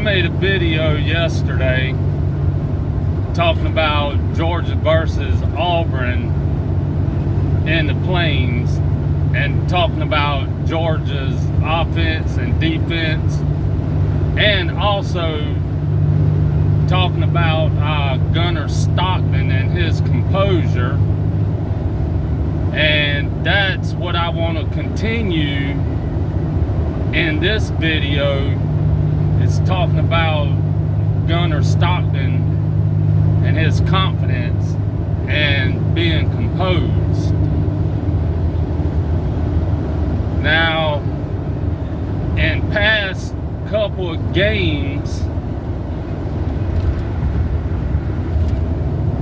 made a video yesterday talking about Georgia versus Auburn in the Plains and talking about Georgia's offense and defense, and also talking about Gunner Stockton and his composure. And that's what I want to continue in this video, is talking about Gunner Stockton and his confidence and being composed. Now, in past couple of games,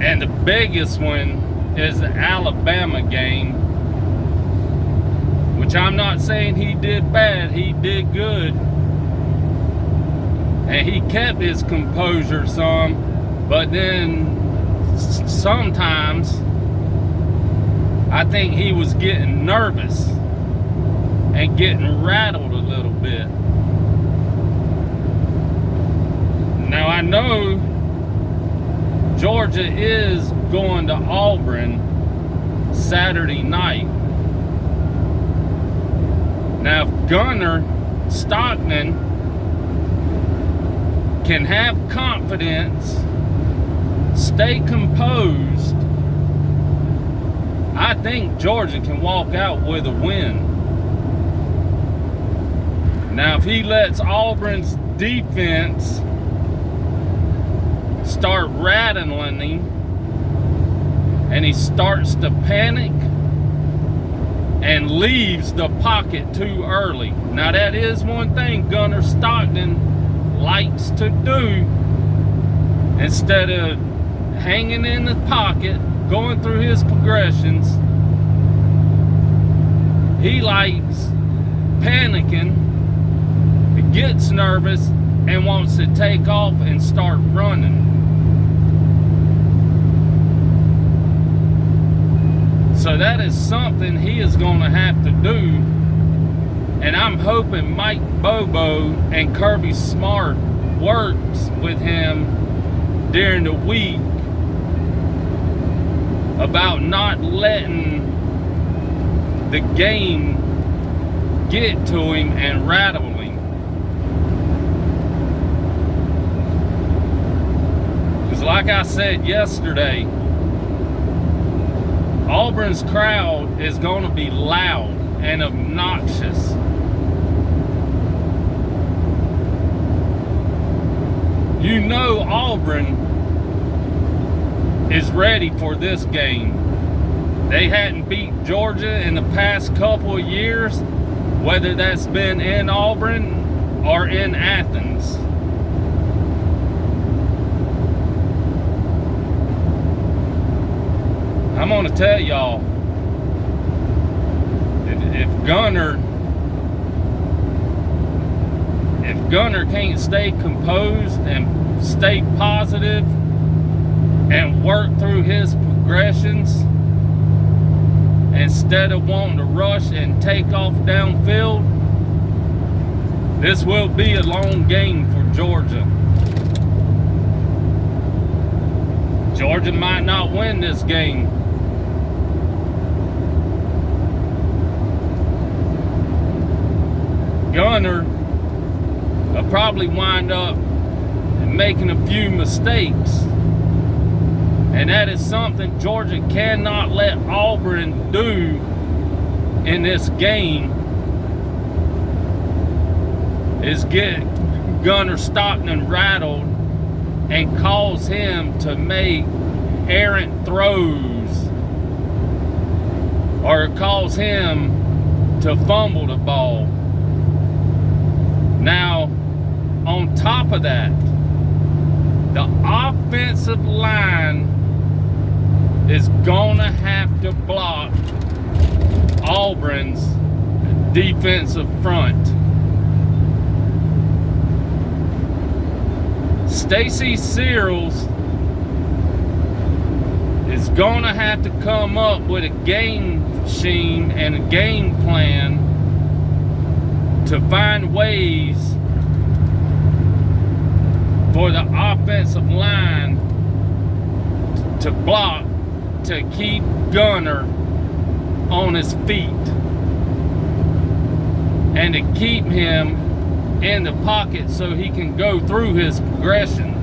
and the biggest one is the Alabama game, which I'm not saying he did bad, he did good, and he kept his composure some, but then sometimes I think he was getting nervous and getting rattled a little bit. Now I know Georgia is going to Auburn Saturday night. Now if Gunner Stockton can have confidence, stay composed, I think Georgia can walk out with a win. Now if he lets Auburn's defense start rattling him and he starts to panic and leaves the pocket too early. Now that is one thing Gunner Stockton likes to do. Instead of hanging in the pocket, going through his progressions, he likes panicking, he gets nervous and wants to take off and start running. So that is something he is going to have to do, and I'm hoping Mike Bobo and Kirby Smart works with him during the week about not letting the game get to him and rattle him. Because like I said yesterday, Auburn's crowd is going to be loud and obnoxious. You know Auburn is ready for this game. They hadn't beat Georgia in the past couple of years, whether that's been in Auburn or in Athens. I'm gonna tell y'all, if Gunner can't stay composed and stay positive and work through his progressions instead of wanting to rush and take off downfield, this will be a long game for Georgia. Georgia might not win this game. Gunner will probably wind up making a few mistakes, and that is something Georgia cannot let Auburn do in this game, is get Gunner Stockton rattled and cause him to make errant throws, or cause him to fumble the ball. Now, on top of that, the offensive line is gonna have to block Auburn's defensive front. Stacy Searles is gonna have to come up with a game scheme and a game plan to find ways for the offensive line to block, to keep Gunner on his feet and to keep him in the pocket so he can go through his progressions,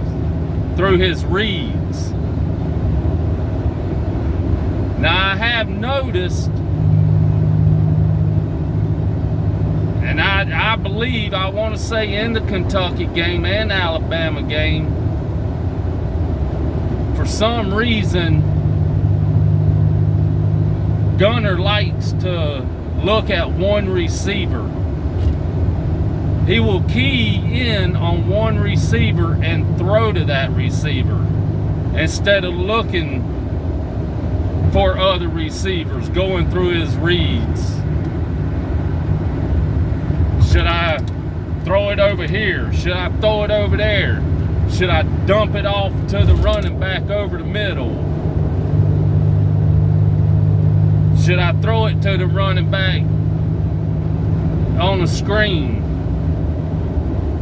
through his reads. Now I have noticed, and I believe, I want to say in the Kentucky game and Alabama game, for some reason, Gunner likes to look at one receiver. He will key in on one receiver and throw to that receiver instead of looking for other receivers, going through his reads. Should I throw it over here? Should I throw it over there? Should I dump it off to the running back over the middle? Should I throw it to the running back on the screen?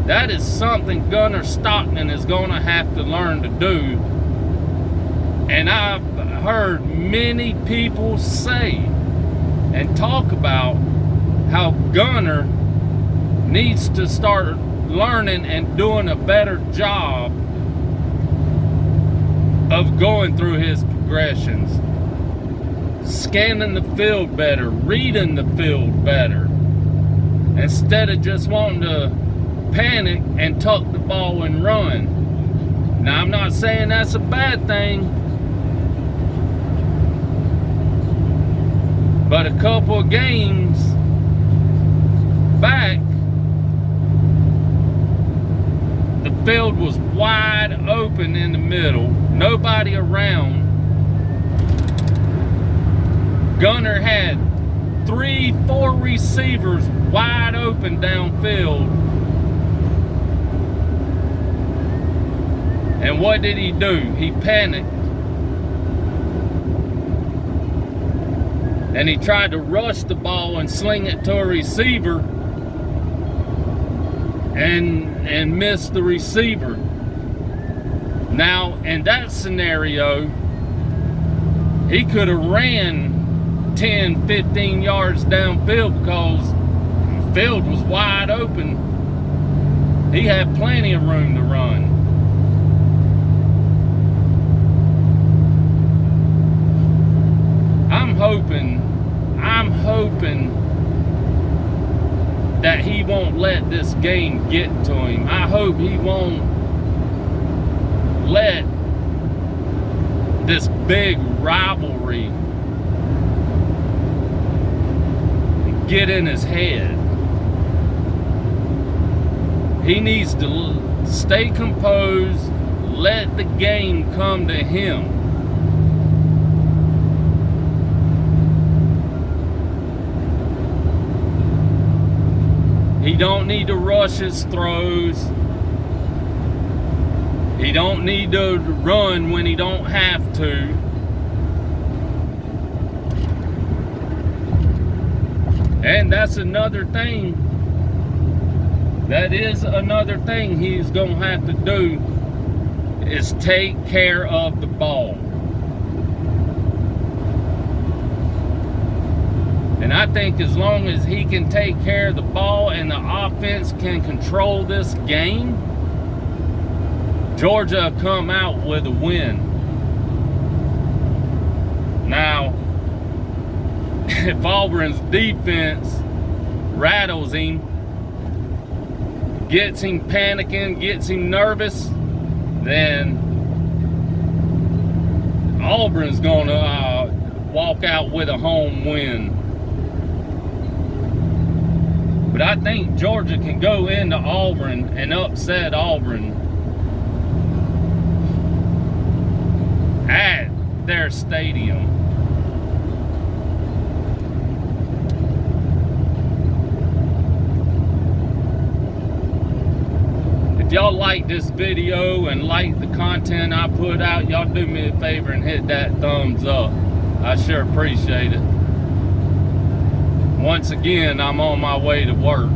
That is something Gunner Stockton is going to have to learn to do. And I've heard many people say and talk about how Gunner needs to start learning and doing a better job of going through his progressions, scanning the field better, reading the field better, instead of just wanting to panic and tuck the ball and run. Now, I'm not saying that's a bad thing, but a couple of games back, the field was wide open in the middle, nobody around. Gunner had 3-4 receivers wide open downfield. And what did he do? He panicked. And he tried to rush the ball and sling it to a receiver and miss the receiver. Now, in that scenario, he could have ran 10, 15 yards downfield because the field was wide open. He had plenty of room to run. I'm hoping that he won't let this game get to him. I hope he won't let this big rivalry get in his head. He needs to stay composed, let the game come to him. He don't need to rush his throws. He don't need to run when he don't have to. And that's another thing. That is another thing he's going to have to do, is take care of the ball. And I think as long as he can take care of the ball and the offense can control this game, Georgia will come out with a win. Now, if Auburn's defense rattles him, gets him panicking, gets him nervous, then Auburn's going to walk out with a home win. But I think Georgia can go into Auburn and upset Auburn at their stadium. If y'all like this video and like the content I put out, y'all do me a favor and hit that thumbs up. I sure appreciate it. Once again, I'm on my way to work.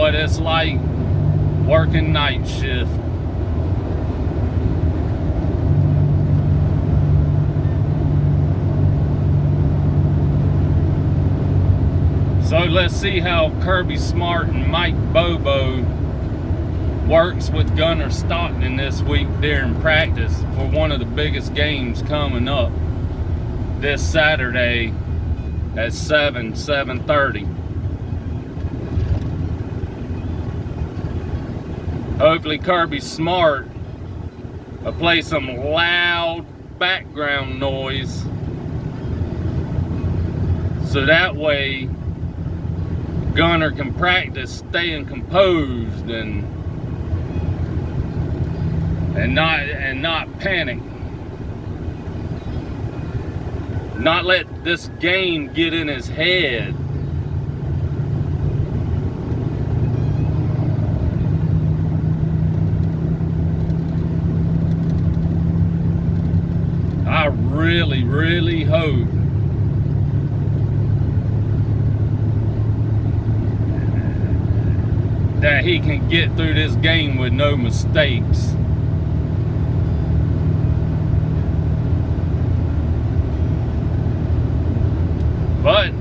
what it's like working night shift. So let's see how Kirby Smart and Mike Bobo works with Gunner Stockton this week during practice for one of the biggest games coming up this Saturday at 7:30. Hopefully Kirby Smart will play some loud background noise so that way Gunner can practice staying composed and not panic. Not let this game get in his head. I really hope that he can get through this game with no mistakes. But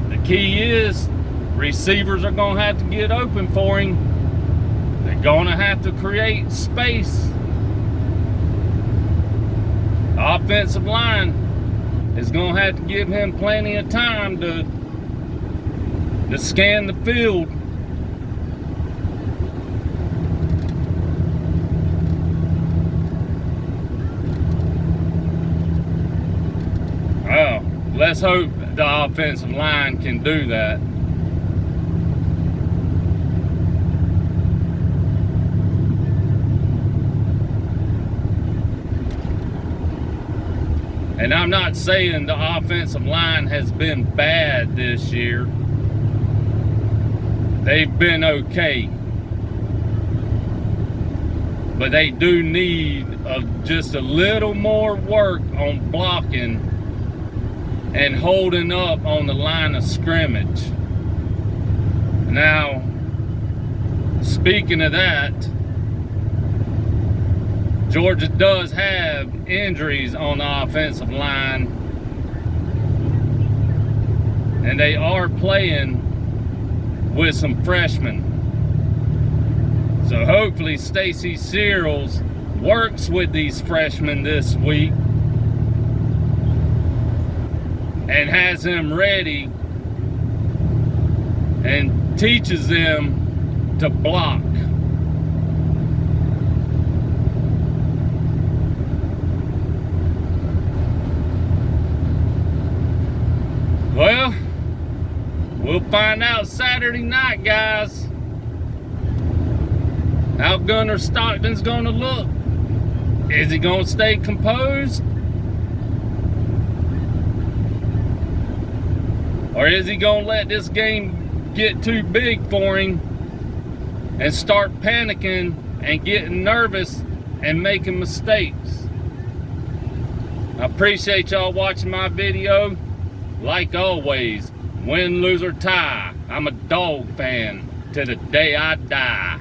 the key is receivers are going to have to get open for him. They're going to have to create space. The offensive line is going to have to give him plenty of time to scan the field. Well, let's hope the offensive line can do that. And I'm not saying the offensive line has been bad this year. They've been okay. But they do need just a little more work on blocking and holding up on the line of scrimmage. Now, speaking of that, Georgia does have injuries on the offensive line, and they are playing with some freshmen. So hopefully Stacy Searles works with these freshmen this week and has them ready and teaches them to block. Well, we'll find out Saturday night, guys, how Gunner Stockton's gonna look. Is he gonna stay composed? Or is he gonna let this game get too big for him and start panicking and getting nervous and making mistakes? I appreciate y'all watching my video. Like always, win, lose, or tie, I'm a dog fan to the day I die.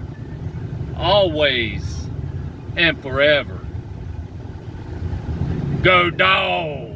Always and forever. Go Dogs!